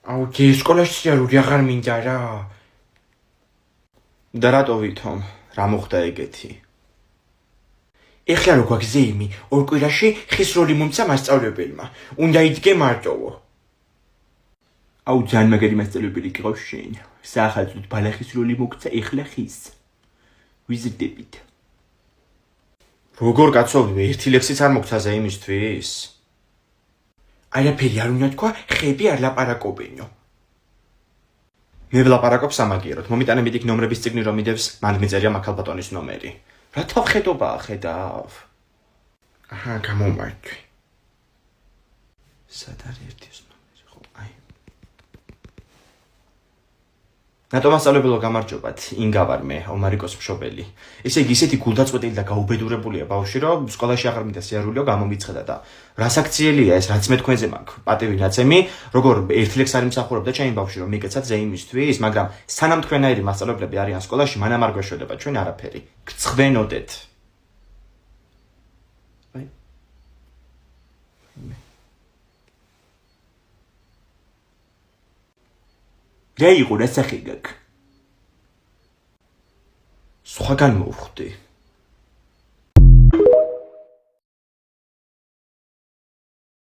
აუ ჯერ სკოლაში სიარული აღარ მინდა რა. და რატო ვითომ? რა მოხდა ეგეთი? ეხლა რო გვაქვს ზეიმი, ორ კვირაში ხის როლი მომცა მასწავლებელმა. უნდა იდგე მარტოვო. აუ ძალიან მაგარი მასწავლებელი გიყავს შენ. საახალწლოდ ბალახის როლი მოგცა, ეხლა ხის. ვიზრდებით. როგორ კაცო, ერთი ლექსიც არ მოგცა ზეიმისთვის? არაფერი არ უნდა თქვა, ხები არ ლაპარაკობენო. მე ვლაპარაკობ სამაგიეროდ, მომიტანებით იქ ნომრების წიგნი რომ მიდევს, მან მიწერია მაქალბატონის ნომერი. რა თავხედობაა ხედავ? აჰა, გამომართვი. სად არის ერთის ნომერი, ხო, აი. რატო მასწავლებელო გამარჯობათ, ინგა ვარ მე, ომარიკოს მშობელი. ესე იგი ისეთი გულდაწყვეტილი და გაუბედურებულია ბავშვი, რომ სკოლაში აღარ მინდა სიარულიო გამომიცხადა და რა საქციელია ეს, რაც მე თქვენზე მაქვს, პატივი ნაცემი, როგორ ერთი ლექს არ იმსახურებდა ჩემი ბავშვი, რომ მიკეცათ ზეიმისთვის, მაგრამ სანამ თქვენაირი მასწავლებლები არიან სკოლაში, მანამ არ გვეშველება ჩვენ არაფერი. გცხვენოდეთ. აი. რა იყო რა სახე გაქვს? სხვაგან მოვხვდი.